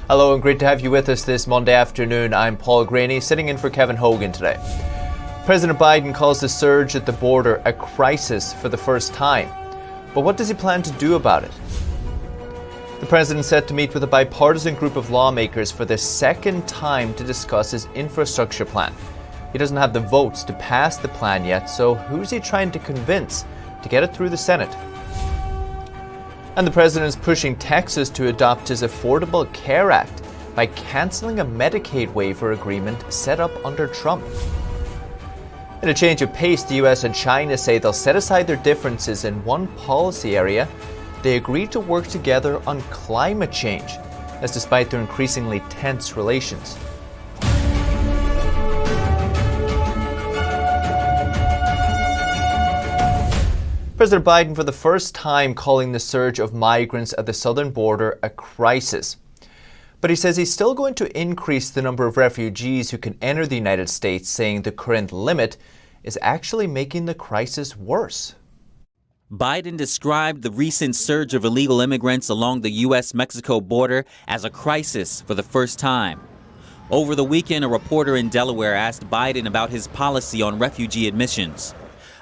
Hello and great to have you with us this Monday afternoon. I'm Paul Graney, sitting in for Kevin Hogan today. President Biden calls the surge at the border a crisis for the first time. But what does he plan to do about it? The president set to meet with a bipartisan group of lawmakers for the second time to discuss his infrastructure plan. He doesn't have the votes to pass the plan yet, so who's he trying to convince to get it through the Senate? And the president is pushing Texas to adopt his Affordable Care Act by canceling a Medicaid waiver agreement set up under Trump. In a change of pace, the US and China say they'll set aside their differences in one policy area. They agreed to work together on climate change, as despite their increasingly tense relations. President Biden, for the first time, calling the surge of migrants at the southern border a crisis. But he says he's still going to increase the number of refugees who can enter the United States, saying the current limit is actually making the crisis worse. Biden described the recent surge of illegal immigrants along the U.S.-Mexico border as a crisis for the first time. Over the weekend, a reporter in Delaware asked Biden about his policy on refugee admissions.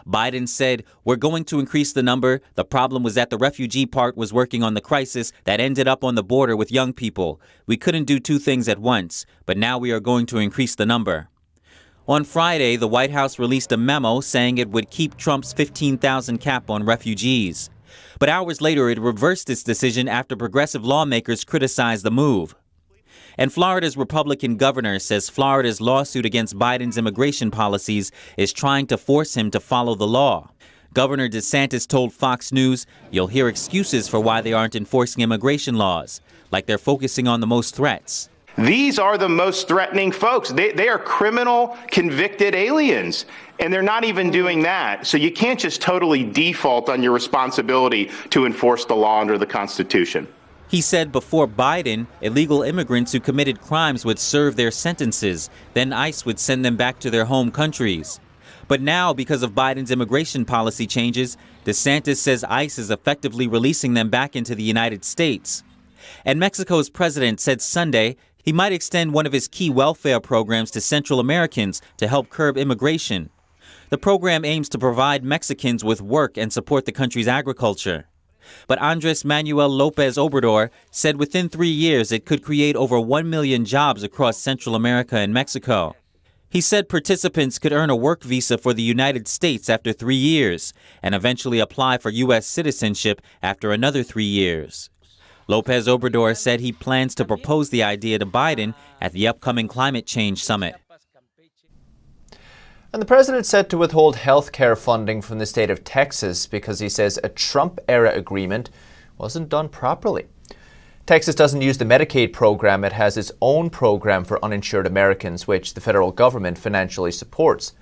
Biden said, "We're going to increase the number. The problem was that the refugee part was working on the crisis that ended up on the border with young people. We couldn't do two things at once, but now we are going to increase the number." On Friday, the White House released a memo saying it would keep Trump's 15,000 cap on refugees. But hours later, it reversed its decision after progressive lawmakers criticized the move. And Florida's Republican governor says Florida's lawsuit against Biden's immigration policies is trying to force him to follow the law. Governor DeSantis told Fox News, "You'll hear excuses for why they aren't enforcing immigration laws, like they're focusing on the most threats." These are the most threatening folks. They are criminal, convicted aliens, and they're not even doing that. So you can't just totally default on your responsibility to enforce the law under the Constitution. He said before Biden, illegal immigrants who committed crimes would serve their sentences, then ICE would send them back to their home countries. But now, because of Biden's immigration policy changes, DeSantis says ICE is effectively releasing them back into the United States. And Mexico's president said Sunday he might extend one of his key welfare programs to Central Americans to help curb immigration. The program aims to provide Mexicans with work and support the country's agriculture. But Andres Manuel Lopez Obrador said within 3 years it could create over 1 million jobs across Central America and Mexico. He said participants could earn a work visa for the United States after 3 years and eventually apply for U.S. citizenship after another 3 years. Lopez Obrador said he plans to propose the idea to Biden at the upcoming climate change summit. And the president set to withhold health care funding from the state of Texas because he says a Trump-era agreement wasn't done properly. Texas doesn't use the Medicaid program. It has its own program for uninsured Americans, which the federal government financially supports.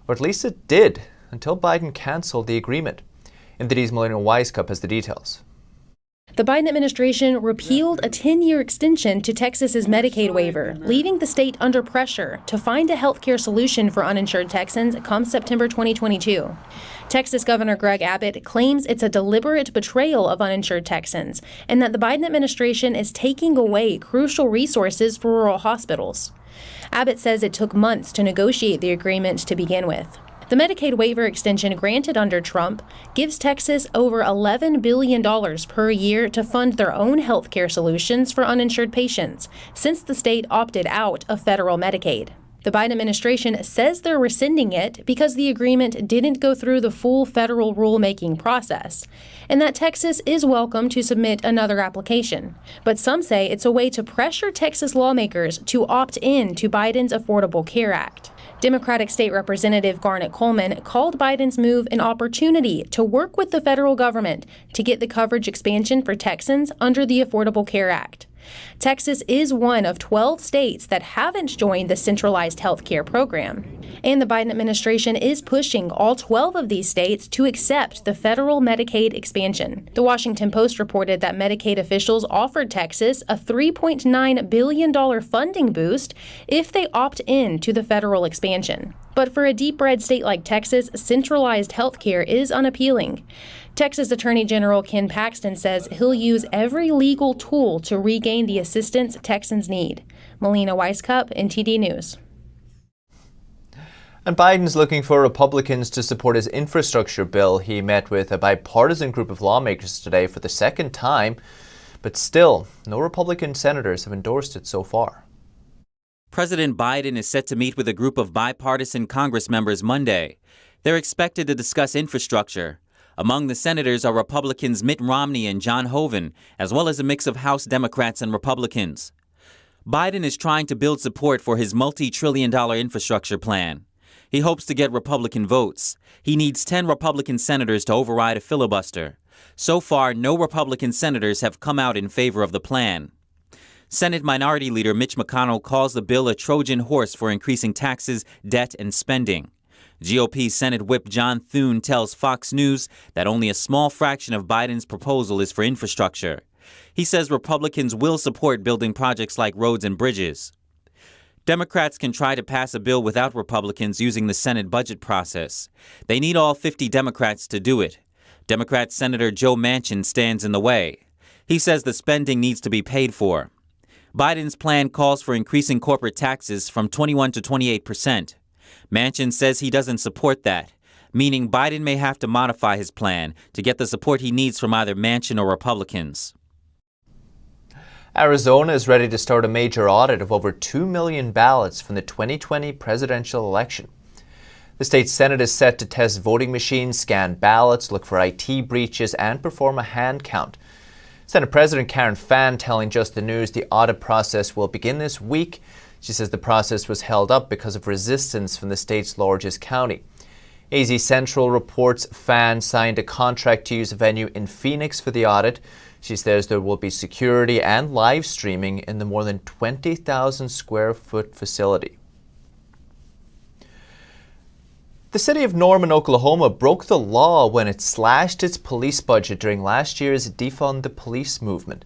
Or at least it did, until Biden canceled the agreement. NTD's Millennial Wisecup has the details. The Biden administration repealed a 10-year extension to Texas's Medicaid waiver, leaving the state under pressure to find a health care solution for uninsured Texans come September 2022. Texas Governor Greg Abbott claims it's a deliberate betrayal of uninsured Texans and that the Biden administration is taking away crucial resources for rural hospitals. Abbott says it took months to negotiate the agreement to begin with. The Medicaid waiver extension granted under Trump gives Texas over $11 billion per year to fund their own health care solutions for uninsured patients, since the state opted out of federal Medicaid. The Biden administration says they're rescinding it because the agreement didn't go through the full federal rulemaking process, and that Texas is welcome to submit another application. But some say it's a way to pressure Texas lawmakers to opt in to Biden's Affordable Care Act. Democratic State Representative Garnet Coleman called Biden's move an opportunity to work with the federal government to get the coverage expansion for Texans under the Affordable Care Act. Texas is one of 12 states that haven't joined the centralized health care program. And the Biden administration is pushing all 12 of these states to accept the federal Medicaid expansion. The Washington Post reported that Medicaid officials offered Texas a $3.9 billion funding boost if they opt in to the federal expansion. But for a deep red state like Texas, centralized health care is unappealing. Texas Attorney General Ken Paxton says he'll use every legal tool to regain the assistance Texans need. Melina Weiskup, NTD News. And Biden's looking for Republicans to support his infrastructure bill. He met with a bipartisan group of lawmakers today for the second time, but still, no Republican senators have endorsed it so far. President Biden is set to meet with a group of bipartisan Congress members Monday. They're expected to discuss infrastructure. Among the senators are Republicans Mitt Romney and John Hoeven, as well as a mix of House Democrats and Republicans. Biden is trying to build support for his multi-trillion-dollar infrastructure plan. He hopes to get Republican votes. He needs 10 Republican senators to override a filibuster. So far, no Republican senators have come out in favor of the plan. Senate Minority Leader Mitch McConnell calls the bill a Trojan horse for increasing taxes, debt, and spending. GOP Senate Whip John Thune tells Fox News that only a small fraction of Biden's proposal is for infrastructure. He says Republicans will support building projects like roads and bridges. Democrats can try to pass a bill without Republicans using the Senate budget process. They need all 50 Democrats to do it. Democrat Senator Joe Manchin stands in the way. He says the spending needs to be paid for. Biden's plan calls for increasing corporate taxes from 21 to 28%. Manchin says he doesn't support that, meaning Biden may have to modify his plan to get the support he needs from either Manchin or Republicans. Arizona is ready to start a major audit of over 2 million ballots from the 2020 presidential election. The state Senate is set to test voting machines, scan ballots, look for IT breaches, and perform a hand count. Senate President Karen Fann telling Just the News the audit process will begin this week. She says the process was held up because of resistance from the state's largest county. AZ Central reports Fann signed a contract to use a venue in Phoenix for the audit. She says there will be security and live streaming in the more than 20,000 square foot facility. The city of Norman, Oklahoma broke the law when it slashed its police budget during last year's Defund the Police movement.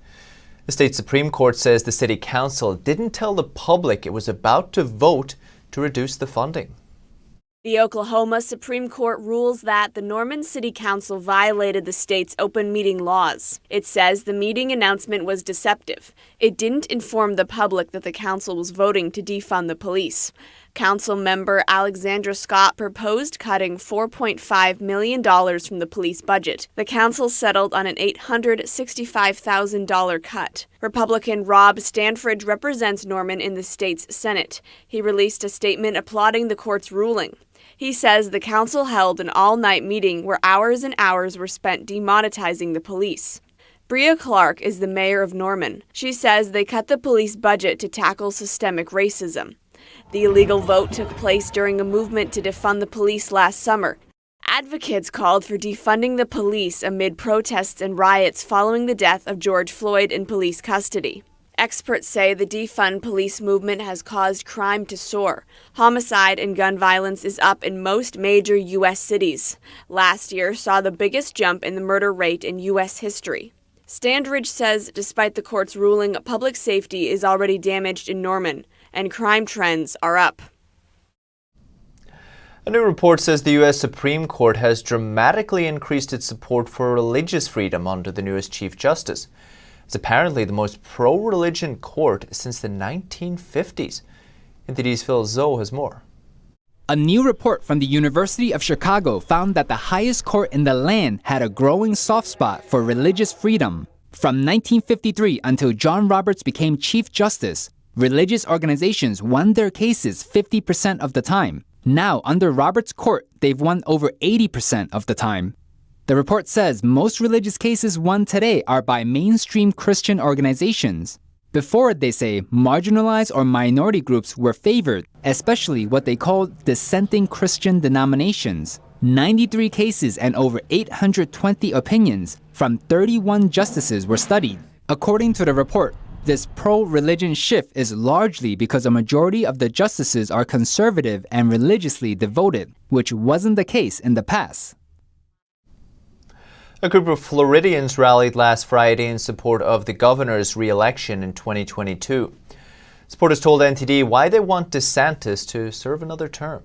The state Supreme Court says the city council didn't tell the public it was about to vote to reduce the funding. The Oklahoma Supreme Court rules that the Norman City Council violated the state's open meeting laws. It says the meeting announcement was deceptive. It didn't inform the public that the council was voting to defund the police. Council member Alexandra Scott proposed cutting $4.5 million from the police budget. The council settled on an $865,000 cut. Republican Rob Stanfridge represents Norman in the state's Senate. He released a statement applauding the court's ruling. He says the council held an all-night meeting where hours and hours were spent demonetizing the police. Bria Clark is the mayor of Norman. She says they cut the police budget to tackle systemic racism. The illegal vote took place during a movement to defund the police last summer. Advocates called for defunding the police amid protests and riots following the death of George Floyd in police custody. Experts say the defund police movement has caused crime to soar. Homicide and gun violence is up in most major U.S. cities. Last year saw the biggest jump in the murder rate in U.S. history. Standridge says despite the court's ruling, public safety is already damaged in Norman, and crime trends are up. A new report says the U.S. Supreme Court has dramatically increased its support for religious freedom under the newest Chief Justice. It's apparently the most pro-religion court since the 1950s. NTD's Phil Zoe has more. A new report from the University of Chicago found that the highest court in the land had a growing soft spot for religious freedom. From 1953 until John Roberts became Chief Justice, religious organizations won their cases 50% of the time. Now, under Roberts' court, they've won over 80% of the time. The report says most religious cases won today are by mainstream Christian organizations. Before, they say, marginalized or minority groups were favored, especially what they called dissenting Christian denominations. 93 cases and over 820 opinions from 31 justices were studied. According to the report, this pro-religion shift is largely because a majority of the justices are conservative and religiously devoted, which wasn't the case in the past. A group of Floridians rallied last Friday in support of the governor's re-election in 2022. Supporters told NTD why they want DeSantis to serve another term.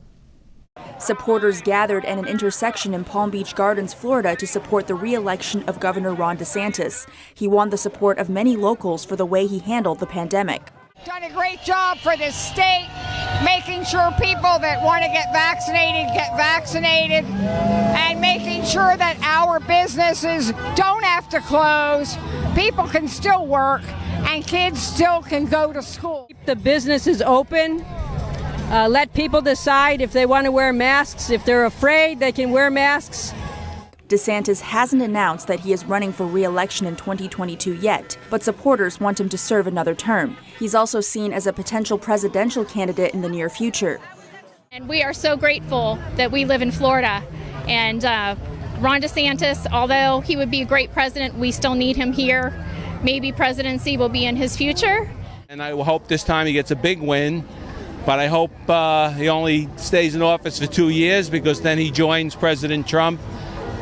Supporters gathered at an intersection in Palm Beach Gardens, Florida, to support the re-election of Governor Ron DeSantis. He won the support of many locals for the way he handled the pandemic. Done a great job for the state, making sure people that want to get vaccinated, and making sure that our businesses don't have to close. People can still work, and kids still can go to school. Keep the businesses open. Let people decide if they want to wear masks. If they're afraid, they can wear masks. DeSantis hasn't announced that he is running for re-election in 2022 yet, but supporters want him to serve another term. He's also seen as a potential presidential candidate in the near future. And we are so grateful that we live in Florida. And Ron DeSantis, although he would be a great president, we still need him here. Maybe presidency will be in his future. And I hope this time he gets a big win. But I hope he only stays in office for 2 years, because then he joins President Trump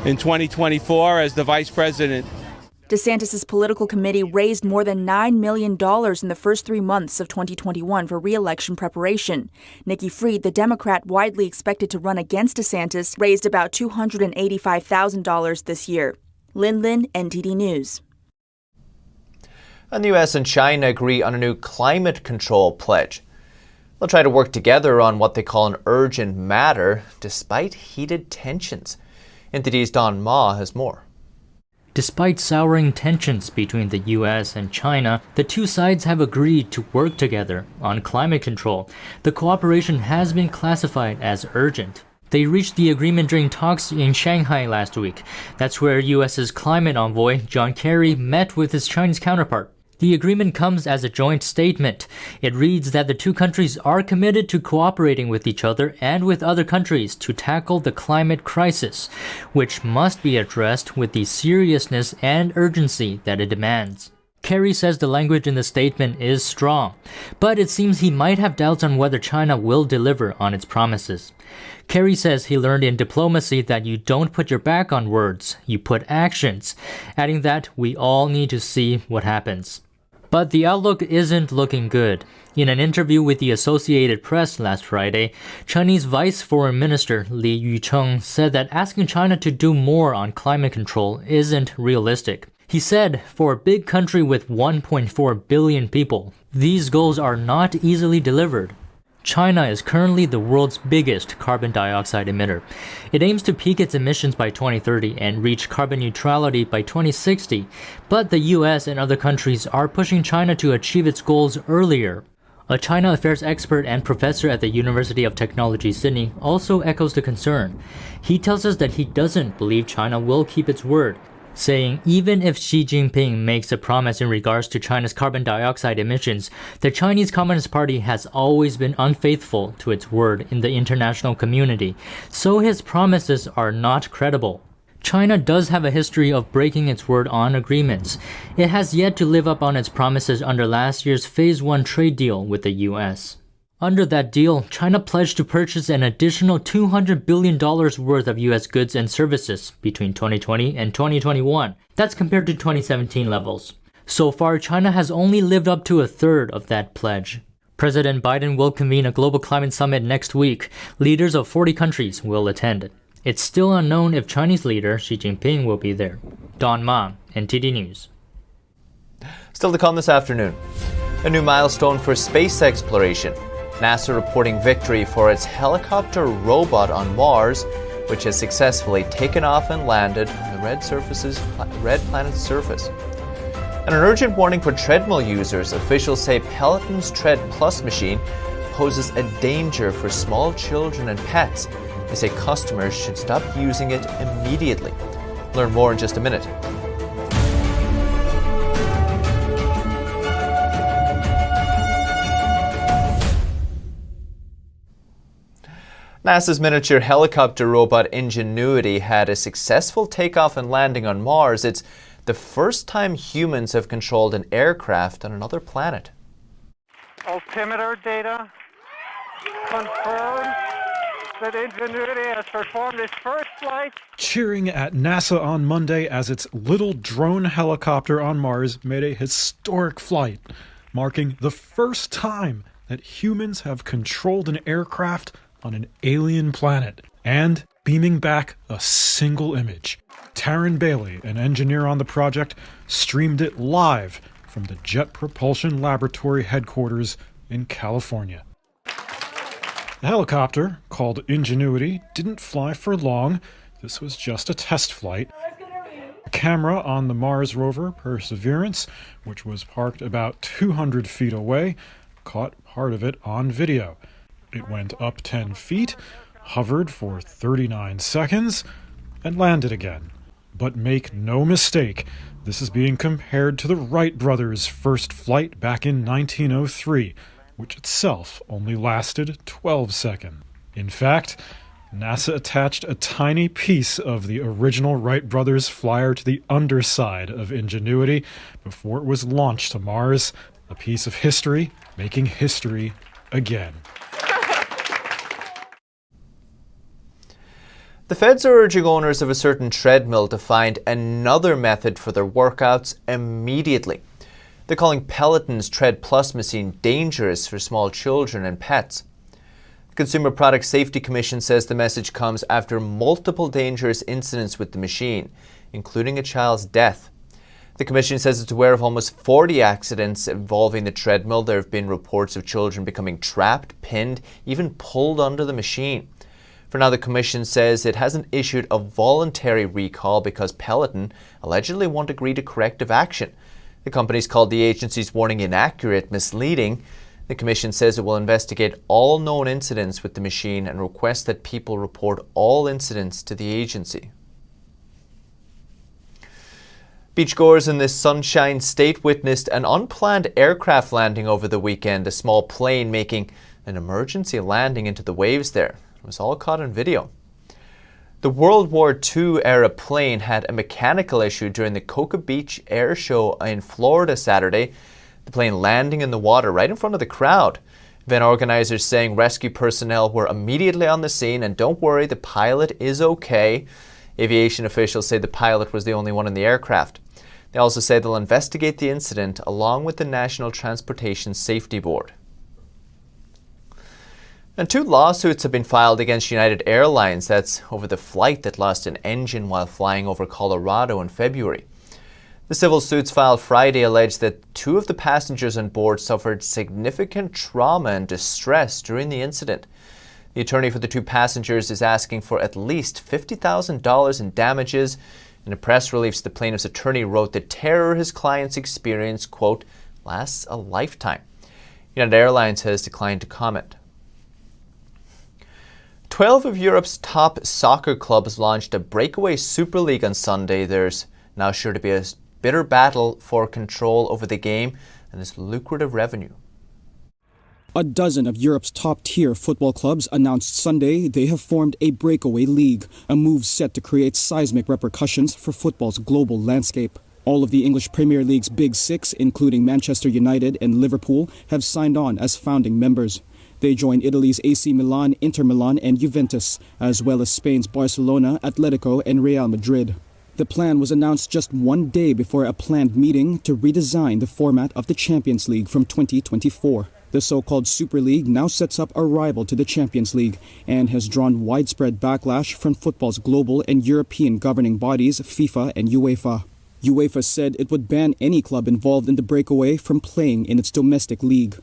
in 2024 as the vice president. DeSantis' political committee raised more than $9 million in the first 3 months of 2021 for re-election preparation. Nikki Fried, the Democrat widely expected to run against DeSantis, raised about $285,000 this year. Lin Lin, NTD News. And the U.S. and China agree on a new climate control pledge. They'll try to work together on what they call an urgent matter, despite heated tensions. NTD's Don Ma has more. Despite souring tensions between the U.S. and China, the two sides have agreed to work together on climate control. The cooperation has been classified as urgent. They reached the agreement during talks in Shanghai last week. That's where U.S.'s climate envoy, John Kerry, met with his Chinese counterpart. The agreement comes as a joint statement. It reads that the two countries are committed to cooperating with each other and with other countries to tackle the climate crisis, which must be addressed with the seriousness and urgency that it demands. Kerry says the language in the statement is strong, but it seems he might have doubts on whether China will deliver on its promises. Kerry says he learned in diplomacy that you don't put your back on words, you put actions, adding that we all need to see what happens. But the outlook isn't looking good. In an interview with the Associated Press last Friday, Chinese Vice Foreign Minister Li Yucheng said that asking China to do more on climate control isn't realistic. He said, for a big country with 1.4 billion people, these goals are not easily delivered. China is currently the world's biggest carbon dioxide emitter. It aims to peak its emissions by 2030 and reach carbon neutrality by 2060, but the US and other countries are pushing China to achieve its goals earlier. A China affairs expert and professor at the University of Technology, Sydney, also echoes the concern. He tells us that he doesn't believe China will keep its word, saying even if Xi Jinping makes a promise in regards to China's carbon dioxide emissions, the Chinese Communist Party has always been unfaithful to its word in the international community, so his promises are not credible. China does have a history of breaking its word on agreements. It has yet to live up on its promises under last year's Phase 1 trade deal with the US. Under that deal, China pledged to purchase an additional $200 billion worth of U.S. goods and services between 2020 and 2021. That's compared to 2017 levels. So far, China has only lived up to a third of that pledge. President Biden will convene a global climate summit next week. Leaders of 40 countries will attend. It's still unknown if Chinese leader Xi Jinping will be there. Don Ma, NTD News. Still to come this afternoon, a new milestone for space exploration. NASA reporting victory for its helicopter robot on Mars, which has successfully taken off and landed on the red planet's surface. And an urgent warning for treadmill users. Officials say Peloton's Tread Plus machine poses a danger for small children and pets. They say customers should stop using it immediately. Learn more in just a minute. NASA's miniature helicopter robot Ingenuity had a successful takeoff and landing on Mars. It's the first time humans have controlled an aircraft on another planet. Altimeter data confirms that Ingenuity has performed its first flight. Cheering at NASA on Monday as its little drone helicopter on Mars made a historic flight, marking the first time that humans have controlled an aircraft on an alien planet and beaming back a single image. Taryn Bailey, an engineer on the project, streamed it live from the Jet Propulsion Laboratory headquarters in California. The helicopter, called Ingenuity, didn't fly for long. This was just a test flight. A camera on the Mars rover Perseverance, which was parked about 200 feet away, caught part of it on video. It went up 10 feet, hovered for 39 seconds, and landed again. But make no mistake, this is being compared to the Wright brothers' first flight back in 1903, which itself only lasted 12 seconds. In fact, NASA attached a tiny piece of the original Wright brothers flyer to the underside of Ingenuity before it was launched to Mars, a piece of history making history again. The feds are urging owners of a certain treadmill to find another method for their workouts immediately. They're calling Peloton's Tread Plus machine dangerous for small children and pets. The Consumer Product Safety Commission says the message comes after multiple dangerous incidents with the machine, including a child's death. The Commission says it's aware of almost 40 accidents involving the treadmill. There have been reports of children becoming trapped, pinned, even pulled under the machine. For now, the Commission says it hasn't issued a voluntary recall because Peloton allegedly won't agree to corrective action. The company's called the agency's warning inaccurate, misleading. The Commission says it will investigate all known incidents with the machine and requests that people report all incidents to the agency. Beachgoers in the Sunshine State witnessed an unplanned aircraft landing over the weekend, a small plane making an emergency landing into the waves there. It was all caught on video. The World War II era plane had a mechanical issue during the Cocoa Beach Air Show in Florida Saturday. The plane landing in the water right in front of the crowd. Event organizers saying rescue personnel were immediately on the scene, and don't worry, the pilot is okay. Aviation officials say the pilot was the only one in the aircraft. They also say they'll investigate the incident along with the National Transportation Safety Board. And 2 lawsuits have been filed against United Airlines. That's over the flight that lost an engine while flying over Colorado in February. The civil suits filed Friday allege that 2 of the passengers on board suffered significant trauma and distress during the incident. The attorney for the 2 passengers is asking for at least $50,000 in damages. In a press release, the plaintiff's attorney wrote the terror his clients experienced, quote, lasts a lifetime. United Airlines has declined to comment. 12 of Europe's top soccer clubs launched a breakaway Super League on Sunday. There's now sure to be a bitter battle for control over the game and its lucrative revenue. A dozen of Europe's top-tier football clubs announced Sunday they have formed a breakaway league, a move set to create seismic repercussions for football's global landscape. All of the English Premier League's Big Six, including Manchester United and Liverpool, have signed on as founding members. They join Italy's AC Milan, Inter Milan, and Juventus, as well as Spain's Barcelona, Atletico, and Real Madrid. The plan was announced just 1 day before a planned meeting to redesign the format of the Champions League from 2024. The so-called Super League now sets up a rival to the Champions League and has drawn widespread backlash from football's global and European governing bodies, FIFA and UEFA. UEFA said it would ban any club involved in the breakaway from playing in its domestic league.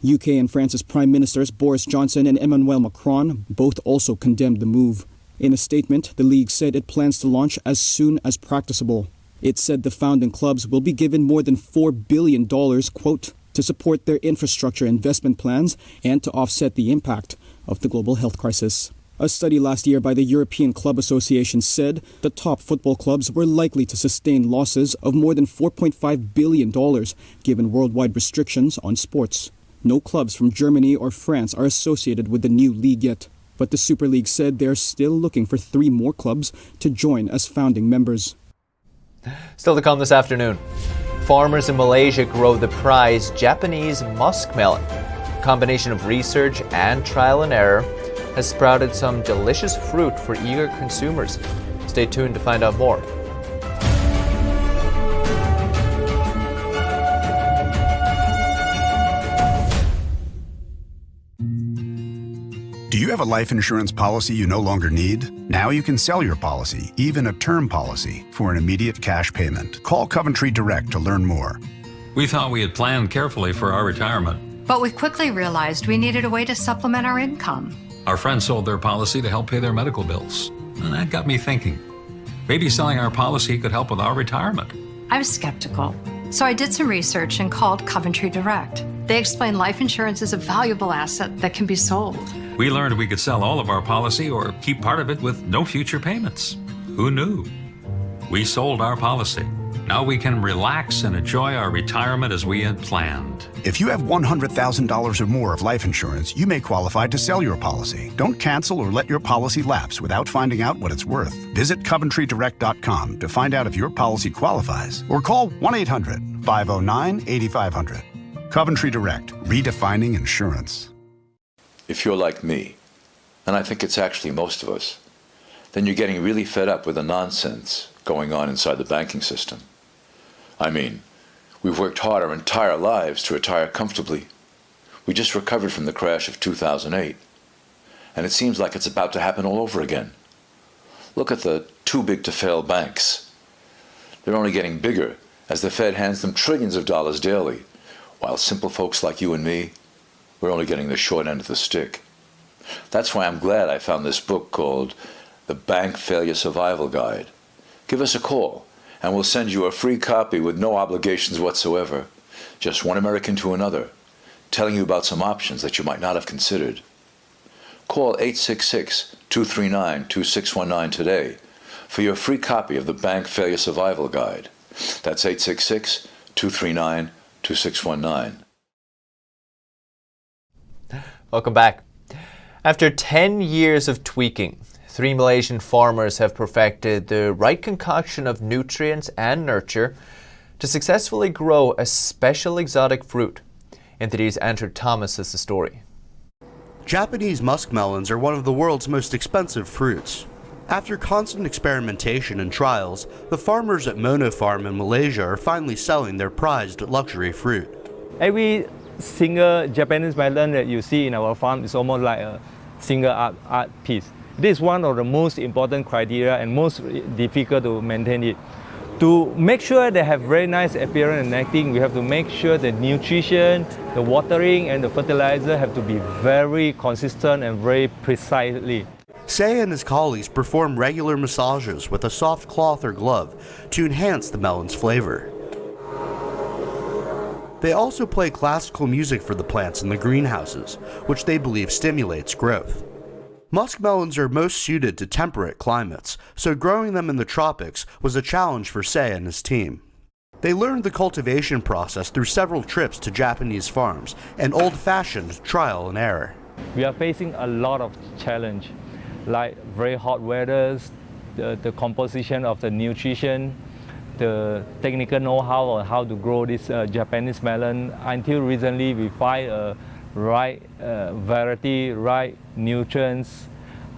UK and France's Prime Ministers Boris Johnson and Emmanuel Macron both also condemned the move. In a statement, the league said it plans to launch as soon as practicable. It said the founding clubs will be given more than $4 billion, quote, to support their infrastructure investment plans and to offset the impact of the global health crisis. A study last year by the European Club Association said the top football clubs were likely to sustain losses of more than $4.5 billion, given worldwide restrictions on sports. No clubs from Germany or France are associated with the new league yet, but the Super League said they're still looking for 3 more clubs to join as founding members. Still to come this afternoon. Farmers in Malaysia grow the prized Japanese muskmelon. A combination of research and trial and error has sprouted some delicious fruit for eager consumers. Stay tuned to find out more. Do you have a life insurance policy you no longer need? Now you can sell your policy, even a term policy, for an immediate cash payment. Call Coventry Direct to learn more. We thought we had planned carefully for our retirement. But we quickly realized we needed a way to supplement our income. Our friends sold their policy to help pay their medical bills. And that got me thinking. Maybe selling our policy could help with our retirement. I was skeptical, so I did some research and called Coventry Direct. They explained life insurance is a valuable asset that can be sold. We learned we could sell all of our policy or keep part of it with no future payments. Who knew? We sold our policy. Now we can relax and enjoy our retirement as we had planned. If you have $100,000 or more of life insurance, you may qualify to sell your policy. Don't cancel or let your policy lapse without finding out what it's worth. Visit CoventryDirect.com to find out if your policy qualifies or call 1-800-509-8500. Coventry Direct, redefining insurance. If you're like me, and I think it's actually most of us, then you're getting really fed up with the nonsense going on inside the banking system. I mean, we've worked hard our entire lives to retire comfortably. We just recovered from the crash of 2008, and it seems like it's about to happen all over again. Look at the too-big-to-fail banks. They're only getting bigger as the Fed hands them trillions of dollars daily, while simple folks like you and me, we're only getting the short end of the stick. That's why I'm glad I found this book called The Bank Failure Survival Guide. Give us a call, and we'll send you a free copy with no obligations whatsoever. Just one American to another, telling you about some options that you might not have considered. Call 866-239-2619 today for your free copy of The Bank Failure Survival Guide. That's 866-239-2619. Welcome back. After 10 years of tweaking, 3 Malaysian farmers have perfected the right concoction of nutrients and nurture to successfully grow a special exotic fruit. NTD's Andrew Thomas has the story. Japanese muskmelons are one of the world's most expensive fruits. After constant experimentation and trials, the farmers at Mono Farm in Malaysia are finally selling their prized luxury fruit. Every single Japanese melon that you see in our farm is almost like a single art piece. This is one of the most important criteria and most difficult to maintain it. To make sure they have very nice appearance and acting, we have to make sure the nutrition, the watering and the fertilizer have to be very consistent and very precisely. Say and his colleagues perform regular massages with a soft cloth or glove to enhance the melon's flavor. They also play classical music for the plants in the greenhouses, which they believe stimulates growth. Muskmelons are most suited to temperate climates, so growing them in the tropics was a challenge for Say and his team. They learned the cultivation process through several trips to Japanese farms and old-fashioned trial and error. We are facing a lot of challenge, like very hot weathers, the composition of the nutrition, the technical know-how on how to grow this Japanese melon. Until recently, we find a right variety, right nutrients,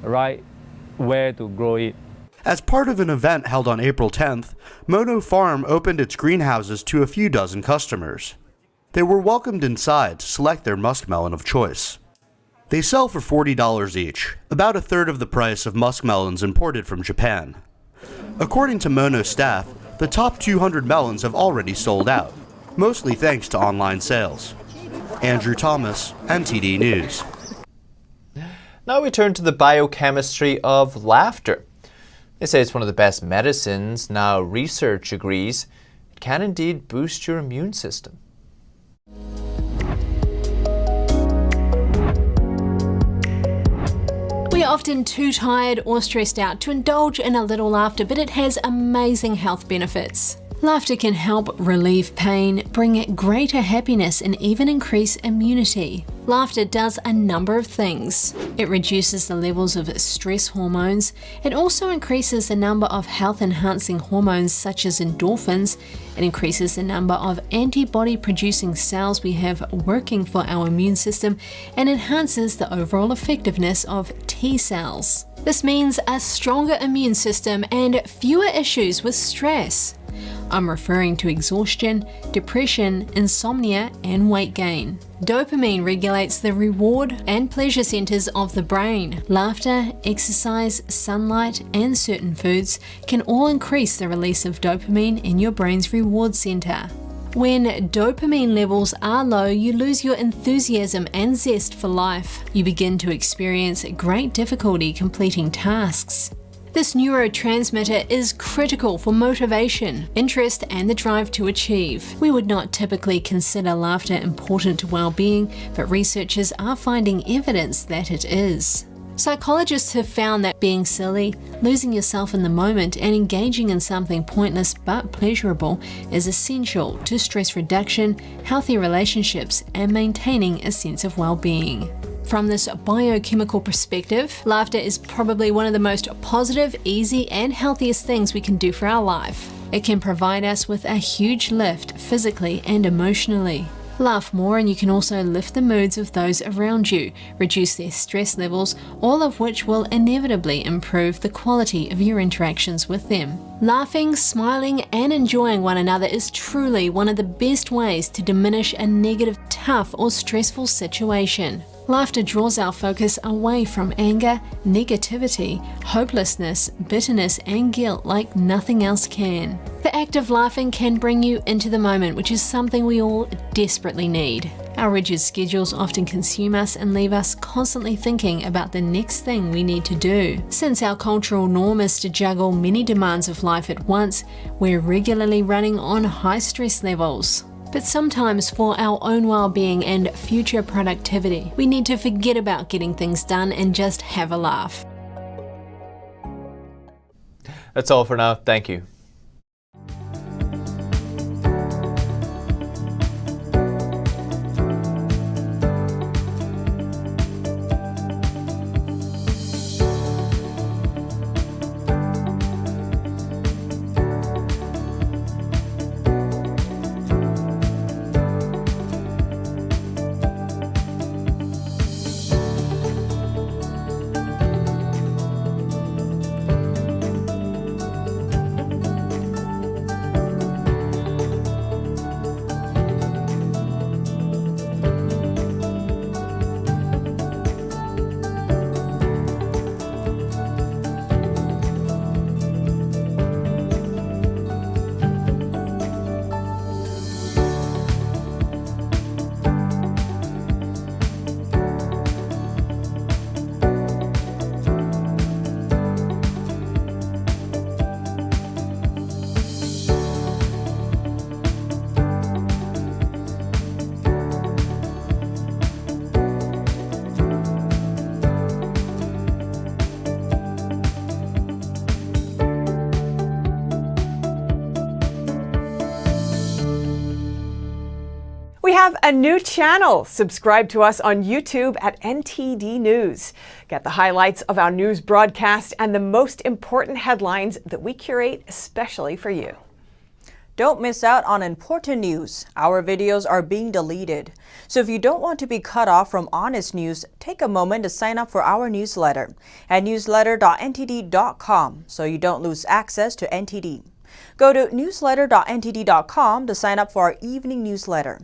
right where to grow it. As part of an event held on April 10th, Mono Farm opened its greenhouses to a few dozen customers. They were welcomed inside to select their muskmelon of choice. They sell for $40 each, about a third of the price of muskmelons imported from Japan. According to Mono staff, the top 200 melons have already sold out, mostly thanks to online sales. Andrew Thomas, NTD News. Now we turn to the biochemistry of laughter. They say it's one of the best medicines. Now research agrees it can indeed boost your immune system. We are often too tired or stressed out to indulge in a little laughter, but it has amazing health benefits. Laughter can help relieve pain, bring greater happiness, and even increase immunity. Laughter does a number of things. It reduces the levels of stress hormones. It also increases the number of health-enhancing hormones such as endorphins. It increases the number of antibody-producing cells we have working for our immune system and enhances the overall effectiveness of T cells. This means a stronger immune system and fewer issues with stress. I'm referring to exhaustion, depression, insomnia, and weight gain. Dopamine regulates the reward and pleasure centers of the brain. Laughter, exercise, sunlight, and certain foods can all increase the release of dopamine in your brain's reward center. When dopamine levels are low, you lose your enthusiasm and zest for life. You begin to experience great difficulty completing tasks. This neurotransmitter is critical for motivation, interest, and the drive to achieve. We would not typically consider laughter important to well-being, but researchers are finding evidence that it is. Psychologists have found that being silly, losing yourself in the moment, and engaging in something pointless but pleasurable is essential to stress reduction, healthy relationships, and maintaining a sense of well-being. From this biochemical perspective, laughter is probably one of the most positive, easy, and healthiest things we can do for our life. It can provide us with a huge lift physically and emotionally. Laugh more and you can also lift the moods of those around you, reduce their stress levels, all of which will inevitably improve the quality of your interactions with them. Laughing, smiling, and enjoying one another is truly one of the best ways to diminish a negative, tough, or stressful situation. Laughter draws our focus away from anger, negativity, hopelessness, bitterness, and guilt like nothing else can. The act of laughing can bring you into the moment, which is something we all desperately need. Our rigid schedules often consume us and leave us constantly thinking about the next thing we need to do. Since our cultural norm is to juggle many demands of life at once, we're regularly running on high stress levels. But sometimes for our own well-being and future productivity, we need to forget about getting things done and just have a laugh. That's all for now. Thank you. We have a new channel. Subscribe to us on YouTube at NTD News. Get the highlights of our news broadcast and the most important headlines that we curate especially for you. Don't miss out on important news. Our videos are being deleted. So if you don't want to be cut off from honest news, take a moment to sign up for our newsletter at newsletter.ntd.com so you don't lose access to NTD. Go to newsletter.ntd.com to sign up for our evening newsletter.